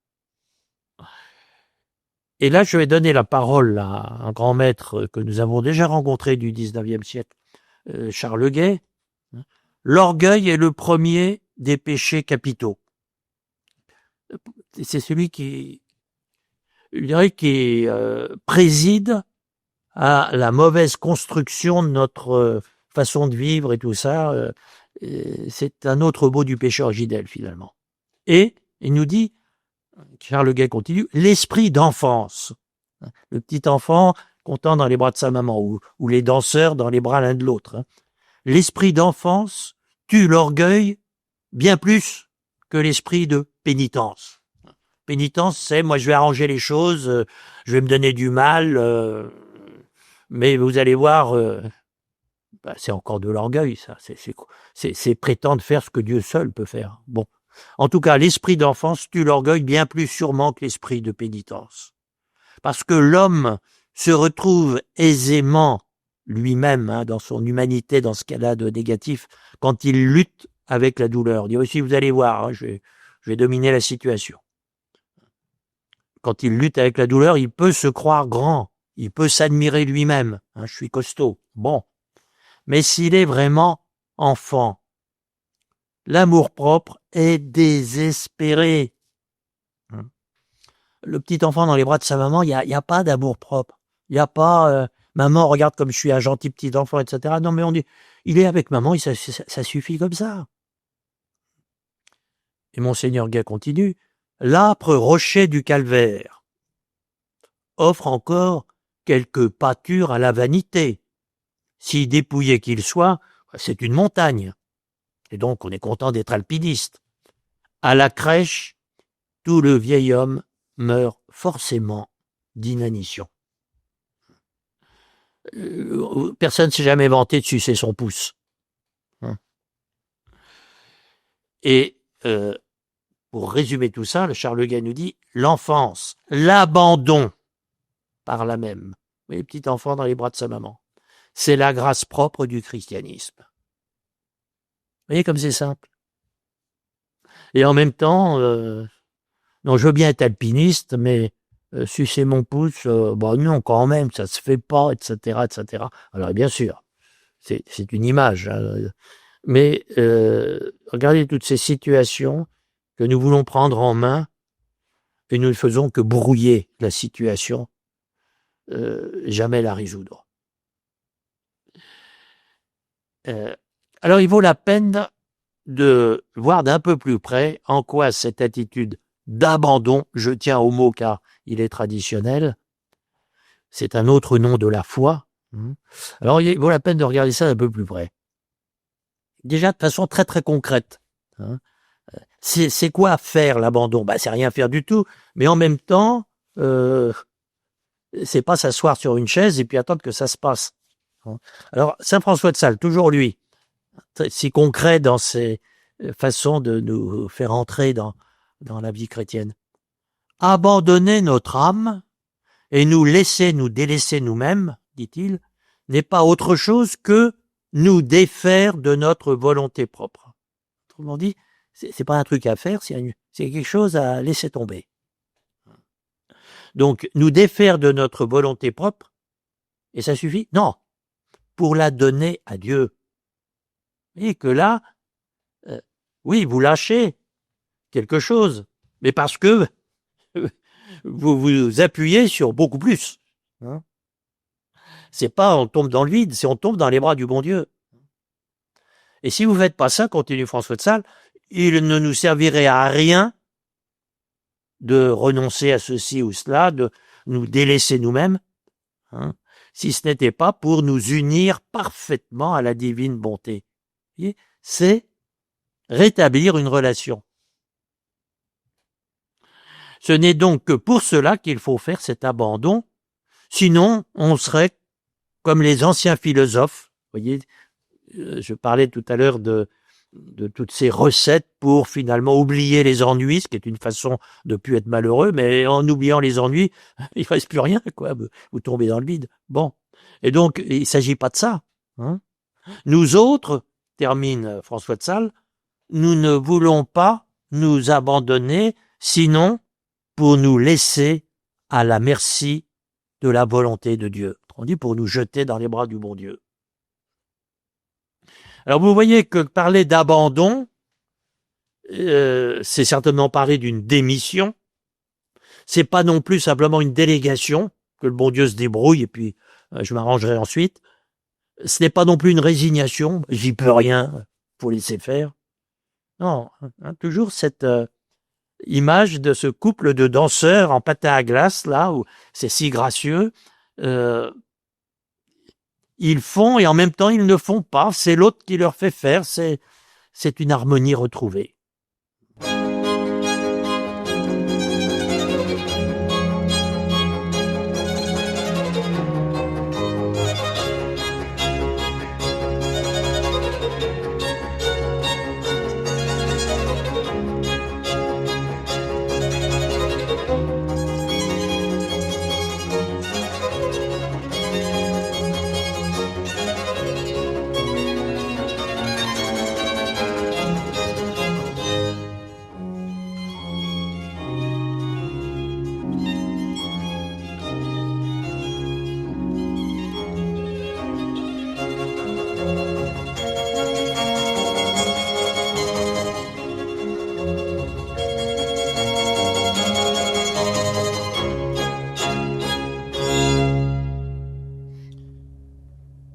Et là, je vais donner la parole à un grand maître que nous avons déjà rencontré du 19e siècle, Charles Guay. L'orgueil est le premier des péchés capitaux. C'est celui qui, je dirais, qui préside à la mauvaise construction de notre façon de vivre et tout ça. C'est un autre mot du péché originel, finalement. Et il nous dit, Charles Guay continue, l'esprit d'enfance. Le petit enfant content dans les bras de sa maman, ou les danseurs dans les bras l'un de l'autre. L'esprit d'enfance tue l'orgueil bien plus que l'esprit de pénitence. Pénitence, c'est moi je vais arranger les choses, je vais me donner du mal, mais vous allez voir, c'est encore de l'orgueil, ça. C'est prétendre faire ce que Dieu seul peut faire. Bon. En tout cas, l'esprit d'enfance tue l'orgueil bien plus sûrement que l'esprit de pénitence. Parce que l'homme se retrouve aisément lui-même, dans son humanité, dans ce qu'elle a de négatif, quand il lutte avec la douleur. Il dit aussi, vous allez voir, je vais dominer la situation. Quand il lutte avec la douleur, il peut se croire grand, il peut s'admirer lui-même. Je suis costaud. Bon. Mais s'il est vraiment enfant, l'amour-propre est désespéré. Le petit enfant dans les bras de sa maman, il y a pas d'amour-propre. Il n'y a pas maman, regarde comme je suis un gentil petit enfant, etc. Non, mais on dit, il est avec maman et ça suffit comme ça. Et Monseigneur Guay continue, l'âpre rocher du calvaire offre encore quelques pâtures à la vanité. Si dépouillé qu'il soit, c'est une montagne. Et donc, on est content d'être alpiniste. À la crèche, tout le vieil homme meurt forcément d'inanition. Personne ne s'est jamais vanté de sucer son pouce. Et pour résumer tout ça, le Charles Guay nous dit l'enfance, l'abandon par là même. Les petits enfants dans les bras de sa maman. C'est la grâce propre du christianisme. Vous voyez comme c'est simple. Et en même temps, non, je veux bien être alpiniste, mais sucer mon pouce, non, quand même, ça se fait pas, etc., etc. Alors bien sûr, c'est une image, mais regardez toutes ces situations que nous voulons prendre en main et nous ne faisons que brouiller la situation, jamais la résoudre. Alors il vaut la peine de voir d'un peu plus près en quoi cette attitude d'abandon, je tiens au mot car il est traditionnel, c'est un autre nom de la foi. Alors il vaut la peine de regarder ça d'un peu plus près. Déjà de façon très très concrète. C'est quoi faire l'abandon ? C'est rien faire du tout, mais en même temps, c'est pas s'asseoir sur une chaise et puis attendre que ça se passe. Alors Saint François de Sales, toujours lui, si concret dans ses façon de nous faire entrer dans la vie chrétienne. Abandonner notre âme et nous délaisser nous-mêmes, dit-il, n'est pas autre chose que nous défaire de notre volonté propre. Autrement dit, c'est pas un truc à faire, c'est quelque chose à laisser tomber. Donc, nous défaire de notre volonté propre, et ça suffit? Non, pour la donner à Dieu. Et que là, oui, vous lâchez quelque chose, mais parce que vous vous appuyez sur beaucoup plus. Hein? C'est pas on tombe dans le vide, c'est on tombe dans les bras du bon Dieu. Et si vous faites pas ça, continue François de Sales, il ne nous servirait à rien de renoncer à ceci ou cela, de nous délaisser nous-mêmes, hein, si ce n'était pas pour nous unir parfaitement à la divine bonté. C'est rétablir une relation. Ce n'est donc que pour cela qu'il faut faire cet abandon, sinon on serait comme les anciens philosophes. Vous voyez, je parlais tout à l'heure de toutes ces recettes pour finalement oublier les ennuis, ce qui est une façon de plus être malheureux, mais en oubliant les ennuis, il ne reste plus rien, quoi. Vous tombez dans le vide. Bon. Et donc, il ne s'agit pas de ça. Hein. Nous autres, termine François de Sales, nous ne voulons pas nous abandonner, sinon pour nous laisser à la merci de la volonté de Dieu. On dit pour nous jeter dans les bras du bon Dieu. Alors vous voyez que parler d'abandon, c'est certainement parler d'une démission. C'est pas non plus simplement une délégation, que le bon Dieu se débrouille et puis je m'arrangerai ensuite. Ce n'est pas non plus une résignation, j'y peux rien, faut laisser faire. Non, hein, toujours cette image de ce couple de danseurs en patin à glace, là, où c'est si gracieux. Ils font et en même temps ils ne font pas, c'est l'autre qui leur fait faire, c'est une harmonie retrouvée.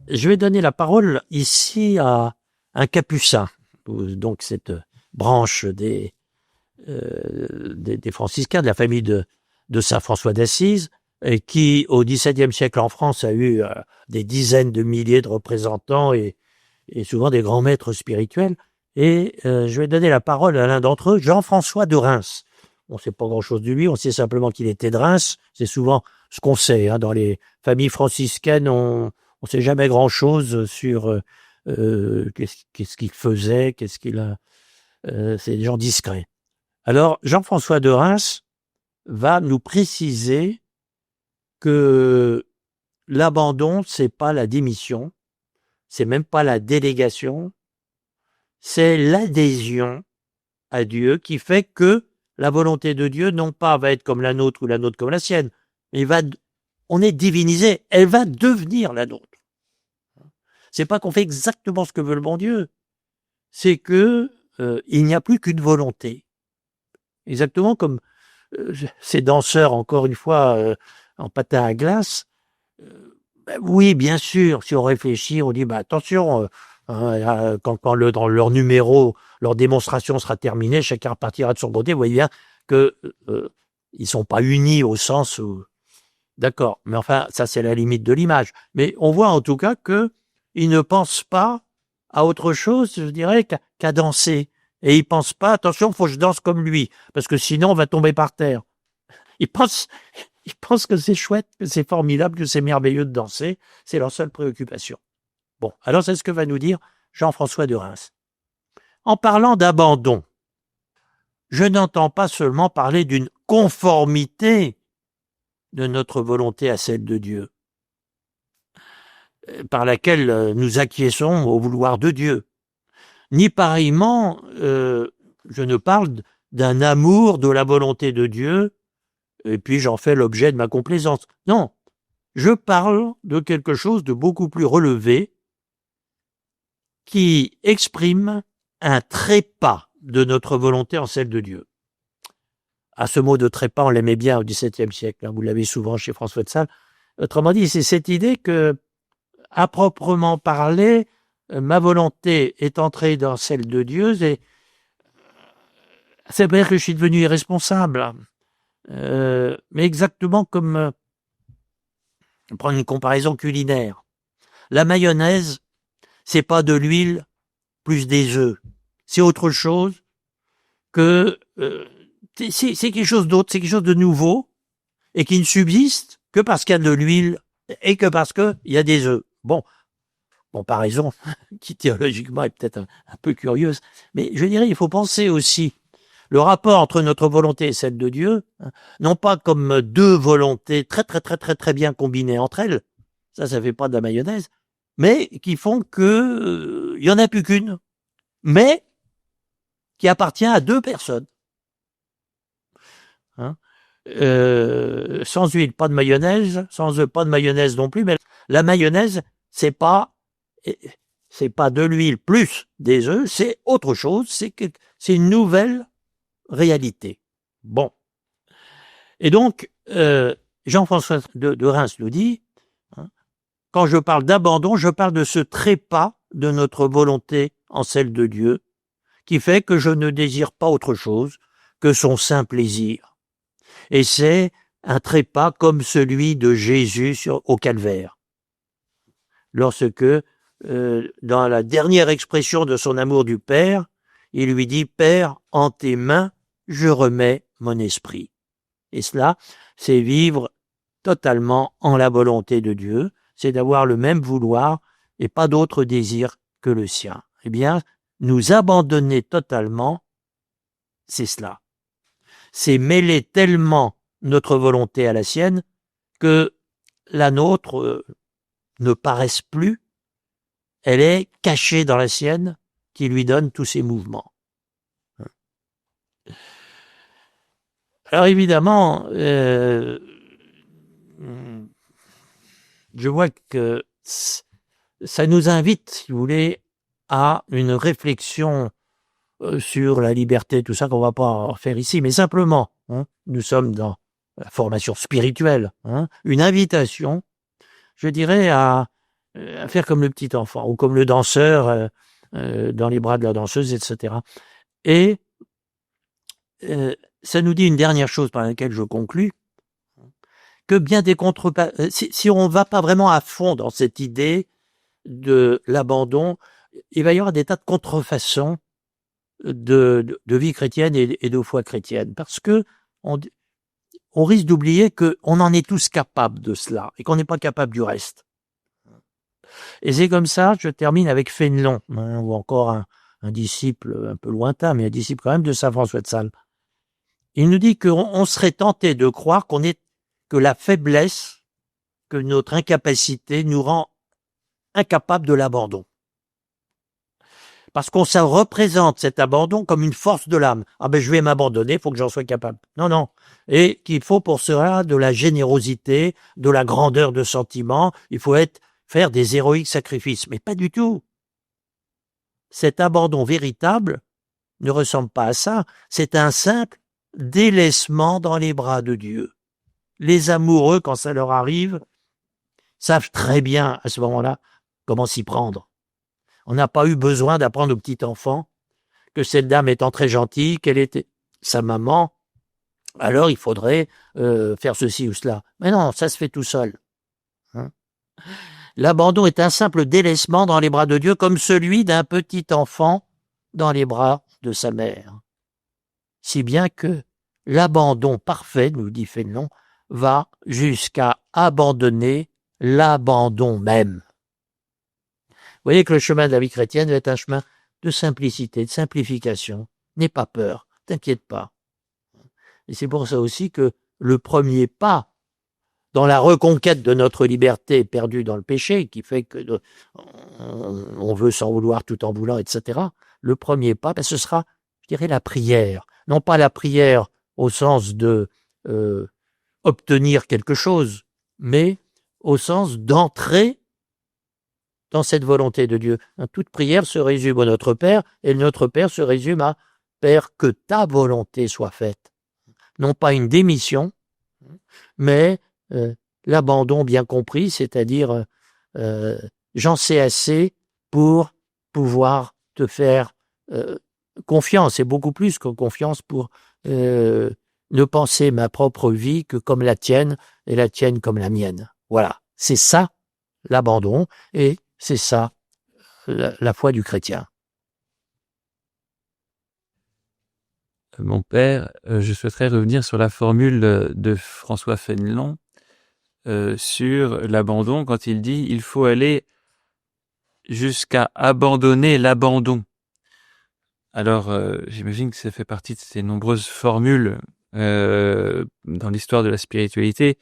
Je vais donner la parole ici à un capucin, donc cette branche des franciscains, de la famille de saint François d'Assise, qui au XVIIe siècle en France a eu des dizaines de milliers de représentants et souvent des grands maîtres spirituels. Et je vais donner la parole à l'un d'entre eux, Jean-François de Reims. On ne sait pas grand-chose de lui, on sait simplement qu'il était de Reims. C'est souvent ce qu'on sait. Hein, dans les familles franciscaines, on ne sait jamais grand-chose sur qu'est-ce qu'il faisait, qu'est-ce qu'il a. C'est des gens discrets. Alors, Jean-François de Reims va nous préciser que l'abandon, c'est pas la démission, c'est même pas la délégation, c'est l'adhésion à Dieu qui fait que la volonté de Dieu, non pas va être comme la nôtre ou la nôtre comme la sienne, mais on est divinisé, elle va devenir la nôtre. C'est pas qu'on fait exactement ce que veut le bon Dieu, c'est que il n'y a plus qu'une volonté. Exactement comme ces danseurs, encore une fois, en patin à glace. Oui, bien sûr, si on réfléchit, on dit, attention, quand leur numéro, leur démonstration sera terminée, chacun repartira de son côté. Vous voyez bien que ils sont pas unis au sens où, d'accord. Mais enfin, ça c'est la limite de l'image. Mais on voit en tout cas que ils ne pensent pas à autre chose, je dirais, qu'à danser. Et ils pensent pas, attention, faut que je danse comme lui, parce que sinon on va tomber par terre. Ils pensent que c'est chouette, que c'est formidable, que c'est merveilleux de danser. C'est leur seule préoccupation. Bon, alors c'est ce que va nous dire Jean-François de Reims. En parlant d'abandon, je n'entends pas seulement parler d'une conformité de notre volonté à celle de Dieu, par laquelle nous acquiesçons au vouloir de Dieu. Ni pareillement, je ne parle d'un amour de la volonté de Dieu, et puis j'en fais l'objet de ma complaisance. Non, je parle de quelque chose de beaucoup plus relevé, qui exprime un trépas de notre volonté en celle de Dieu. À ce mot de trépas, on l'aimait bien au XVIIe siècle, hein, vous l'avez souvent chez François de Sales. Autrement dit, c'est cette idée que, à proprement parler, ma volonté est entrée dans celle de Dieu, et c'est vrai que je suis devenu irresponsable. Mais exactement comme, prendre une comparaison culinaire. La mayonnaise, c'est pas de l'huile plus des œufs. C'est autre chose que, c'est quelque chose d'autre, c'est quelque chose de nouveau, et qui ne subsiste que parce qu'il y a de l'huile et que parce qu'il y a des œufs. Bon, comparaison qui théologiquement est peut-être un peu curieuse, mais je dirais il faut penser aussi le rapport entre notre volonté et celle de Dieu, hein, non pas comme deux volontés très bien combinées entre elles, ça fait pas de la mayonnaise, mais qui font que il y en a plus qu'une, mais qui appartient à deux personnes. Hein. Sans huile, pas de mayonnaise, sans œufs, pas de mayonnaise non plus, mais la mayonnaise, c'est pas de l'huile plus des œufs, c'est autre chose, c'est une nouvelle réalité. Bon. Et donc, Jean-François de Reims nous dit, hein, quand je parle d'abandon, je parle de ce trépas de notre volonté en celle de Dieu, qui fait que je ne désire pas autre chose que son saint plaisir. Et c'est un trépas comme celui de Jésus au calvaire. Lorsque, dans la dernière expression de son amour du Père, il lui dit « Père, en tes mains, je remets mon esprit ». Et cela, c'est vivre totalement en la volonté de Dieu, c'est d'avoir le même vouloir et pas d'autre désir que le sien. Eh bien, nous abandonner totalement, c'est cela. C'est mêler tellement notre volonté à la sienne que la nôtre ne paraisse plus, elle est cachée dans la sienne qui lui donne tous ses mouvements. Alors évidemment, je vois que ça nous invite, si vous voulez, à une réflexion sur la liberté, tout ça qu'on va pas faire ici, mais simplement, hein, nous sommes dans la formation spirituelle, hein, une invitation, je dirais, à faire comme le petit enfant, ou comme le danseur dans les bras de la danseuse, etc. Et ça nous dit une dernière chose par laquelle je conclus, que bien des si on va pas vraiment à fond dans cette idée de l'abandon, il va y avoir des tas de contrefaçons de vie chrétienne et de foi chrétienne, parce que on risque d'oublier qu'on en est tous capables de cela, et qu'on n'est pas capable du reste. Et c'est comme ça, je termine avec Fénelon, hein, ou encore un disciple un peu lointain, mais un disciple quand même de saint François de Sales. Il nous dit qu'on serait tenté de croire que la faiblesse, que notre incapacité nous rend incapables de l'abandon. Parce qu'on se représente cet abandon comme une force de l'âme. Ah ben je vais m'abandonner, il faut que j'en sois capable. Non, non. Et qu'il faut pour cela de la générosité, de la grandeur de sentiment, il faut faire des héroïques sacrifices. Mais pas du tout. Cet abandon véritable ne ressemble pas à ça. C'est un simple délaissement dans les bras de Dieu. Les amoureux, quand ça leur arrive, savent très bien à ce moment-là comment s'y prendre. On n'a pas eu besoin d'apprendre au petit enfant que cette dame étant très gentille, qu'elle était sa maman, alors il faudrait faire ceci ou cela. Mais non, ça se fait tout seul. Hein. L'abandon est un simple délaissement dans les bras de Dieu, comme celui d'un petit enfant dans les bras de sa mère. Si bien que l'abandon parfait, nous dit Fénelon, va jusqu'à abandonner l'abandon même. Vous voyez que le chemin de la vie chrétienne va être un chemin de simplicité, de simplification. N'aie pas peur, t'inquiète pas. Et c'est pour ça aussi que le premier pas dans la reconquête de notre liberté perdue dans le péché, qui fait que on veut s'en vouloir tout en voulant, etc. Le premier pas, ce sera, je dirais, la prière. Non pas la prière au sens de obtenir quelque chose, mais au sens d'entrer dans cette volonté de Dieu. Toute prière se résume au Notre Père, et le Notre Père se résume à « Père, que ta volonté soit faite ». Non pas une démission, mais l'abandon bien compris, c'est-à-dire j'en sais assez pour pouvoir te faire confiance, et beaucoup plus que confiance, pour ne penser ma propre vie que comme la tienne, et la tienne comme la mienne. Voilà, c'est ça l'abandon, et c'est ça la foi du chrétien. Mon père, je souhaiterais revenir sur la formule de François Fénelon sur l'abandon, quand il dit « il faut aller jusqu'à abandonner l'abandon ». Alors, j'imagine que ça fait partie de ces nombreuses formules dans l'histoire de la spiritualité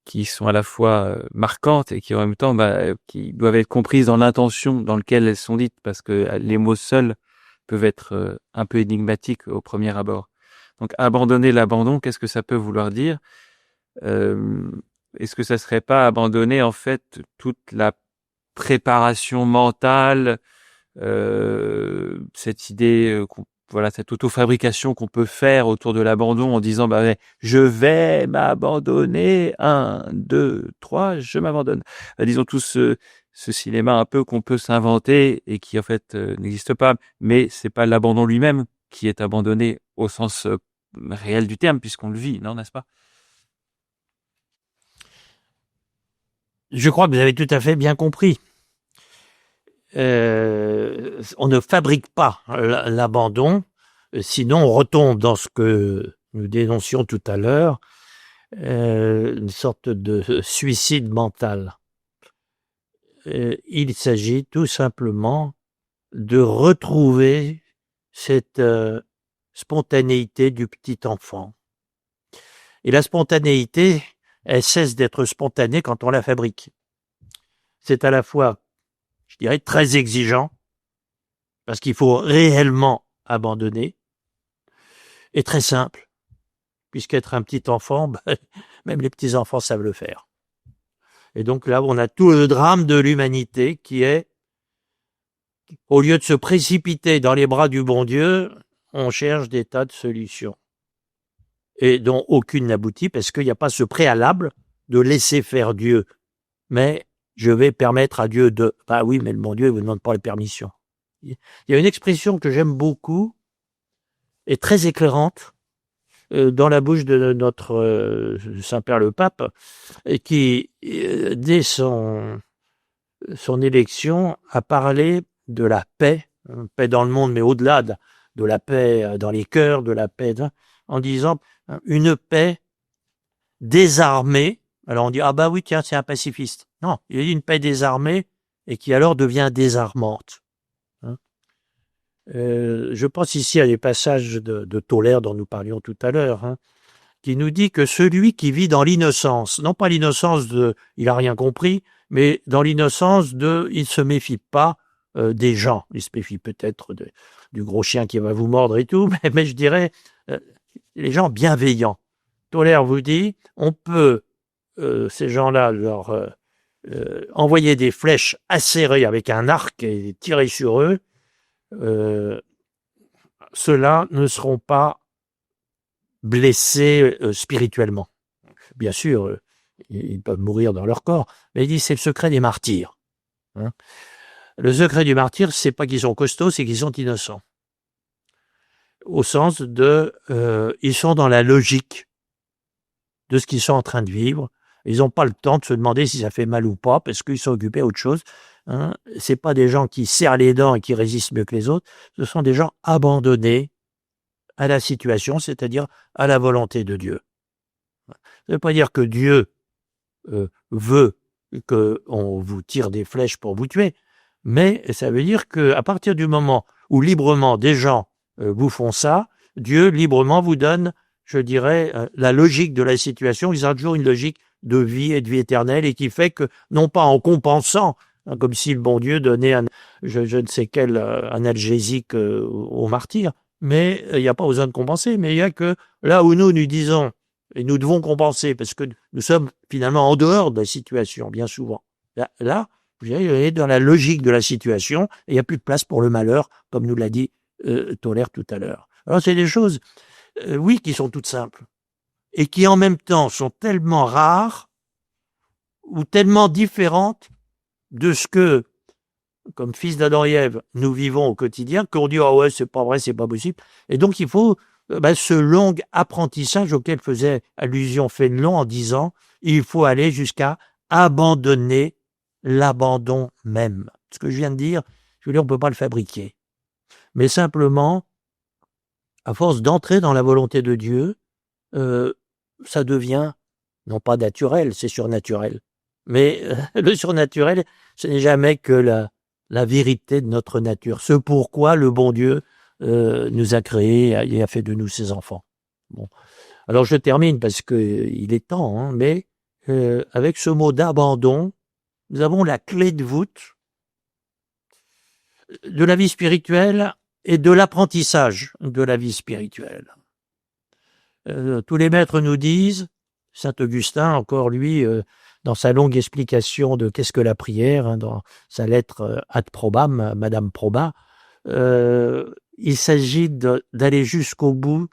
qui sont à la fois marquantes et qui en même temps qui doivent être comprises dans l'intention dans laquelle elles sont dites, parce que les mots seuls peuvent être un peu énigmatiques au premier abord. Donc, abandonner l'abandon, qu'est-ce que ça peut vouloir dire? Est-ce que ça serait pas abandonner en fait toute la préparation mentale, cette idée, cette auto-fabrication qu'on peut faire autour de l'abandon en disant je vais m'abandonner, 1, 2, 3, je m'abandonne. Disons tout ce cinéma un peu qu'on peut s'inventer et qui en fait n'existe pas, mais c'est pas l'abandon lui-même qui est abandonné au sens réel du terme, puisqu'on le vit, non, n'est-ce pas? Je crois que vous avez tout à fait bien compris. On ne fabrique pas l'abandon, sinon on retombe dans ce que nous dénoncions tout à l'heure, une sorte de suicide mental. Il s'agit tout simplement de retrouver cette spontanéité du petit enfant. Et la spontanéité, elle cesse d'être spontanée quand on la fabrique. C'est à la fois, je dirais, très exigeant, parce qu'il faut réellement abandonner, et très simple, puisqu'être un petit enfant, même les petits enfants savent le faire. Et donc là, on a tout le drame de l'humanité qui est, au lieu de se précipiter dans les bras du bon Dieu, on cherche des tas de solutions, et dont aucune n'aboutit, parce qu'il n'y a pas ce préalable de laisser faire Dieu. Mais je vais permettre à Dieu de... oui, mais le bon Dieu, il ne vous demande pas la permission. Il y a une expression que j'aime beaucoup, et très éclairante, dans la bouche de notre Saint-Père le Pape, et qui, dès son élection, a parlé de la paix dans le monde, mais au-delà de la paix dans les cœurs, de la paix, en disant une paix désarmée. Alors on dit, oui, tiens, c'est un pacifiste. Non, il y a une paix désarmée et qui alors devient désarmante. Je pense ici à des passages de Tolaire dont nous parlions tout à l'heure, qui nous dit que celui qui vit dans l'innocence, non pas l'innocence de il a rien compris, mais dans l'innocence de il se méfie pas des gens. Il se méfie peut-être du gros chien qui va vous mordre et tout, mais je dirais les gens bienveillants. Tolaire vous dit, on peut ces gens-là leur envoyer des flèches acérées avec un arc et tirer sur eux. Ceux-là ne seront pas blessés spirituellement. Bien sûr, ils peuvent mourir dans leur corps, mais il dit c'est le secret des martyrs. Le secret du martyr, c'est pas qu'ils sont costauds, c'est qu'ils sont innocents. Au sens de, ils sont dans la logique de ce qu'ils sont en train de vivre. Ils n'ont pas le temps de se demander si ça fait mal ou pas, parce qu'ils sont occupés à autre chose. C'est pas des gens qui serrent les dents et qui résistent mieux que les autres. Ce sont des gens abandonnés à la situation, c'est-à-dire à la volonté de Dieu. Ça ne veut pas dire que Dieu veut qu'on vous tire des flèches pour vous tuer, mais ça veut dire qu'à partir du moment où librement des gens vous font ça, Dieu librement vous donne, je dirais, la logique de la situation. Il a toujours une logique de vie et de vie éternelle et qui fait que, non pas en compensant, hein, comme si le bon Dieu donnait je ne sais quel analgésique aux martyrs, mais il n'y a pas besoin de compenser. Mais il y a que là où nous disons, et nous devons compenser, parce que nous sommes finalement en dehors de la situation, bien souvent. Là vous voyez, dans la logique de la situation, et il n'y a plus de place pour le malheur, comme nous l'a dit Toller tout à l'heure. Alors c'est des choses, oui, qui sont toutes simples, et qui en même temps sont tellement rares, ou tellement différentes de ce que, comme fils d'Adam et Ève, nous vivons au quotidien, qu'on dit « Ah ouais, c'est pas vrai, c'est pas possible ». Et donc il faut ce long apprentissage auquel faisait allusion Fénelon en disant « Il faut aller jusqu'à abandonner l'abandon même ». Ce que je viens de dire, je veux dire, on ne peut pas le fabriquer. Mais simplement, à force d'entrer dans la volonté de Dieu, ça devient, non pas naturel, c'est surnaturel. Mais le surnaturel, ce n'est jamais que la vérité de notre nature. Ce pourquoi le bon Dieu nous a créés et a fait de nous ses enfants. Bon. Alors je termine parce que il est temps, hein, mais avec ce mot d'abandon, nous avons la clé de voûte de la vie spirituelle et de l'apprentissage de la vie spirituelle. Tous les maîtres nous disent, Saint Augustin, encore lui, dans sa longue explication de qu'est-ce que la prière, hein, dans sa lettre Ad Probam, Madame Proba, il s'agit d'aller jusqu'au bout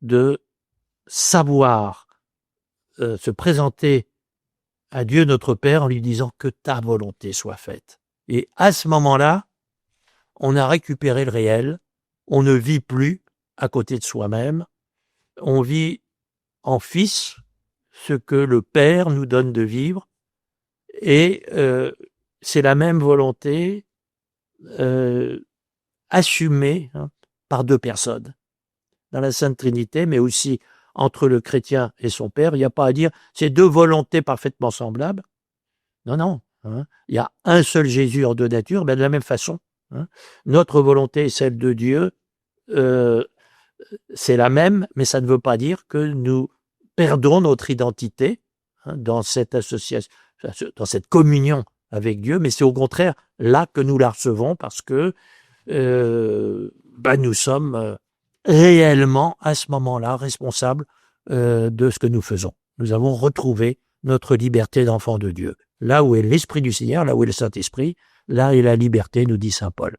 de savoir se présenter à Dieu notre Père en lui disant que ta volonté soit faite. Et à ce moment-là, on a récupéré le réel, on ne vit plus à côté de soi-même, on vit en fils ce que le Père nous donne de vivre, et c'est la même volonté assumée par deux personnes. Dans la Sainte Trinité, mais aussi entre le chrétien et son Père, il n'y a pas à dire c'est deux volontés parfaitement semblables. Non, non. Hein. Il y a un seul Jésus en deux natures, mais de la même façon. Hein. Notre volonté et celle de Dieu, c'est la même, mais ça ne veut pas dire que nous perdons notre identité dans cette association, dans cette communion avec Dieu, mais c'est au contraire là que nous la recevons parce que nous sommes réellement à ce moment-là responsables de ce que nous faisons. Nous avons retrouvé notre liberté d'enfant de Dieu. Là où est l'Esprit du Seigneur, là où est le Saint-Esprit, là est la liberté, nous dit saint Paul.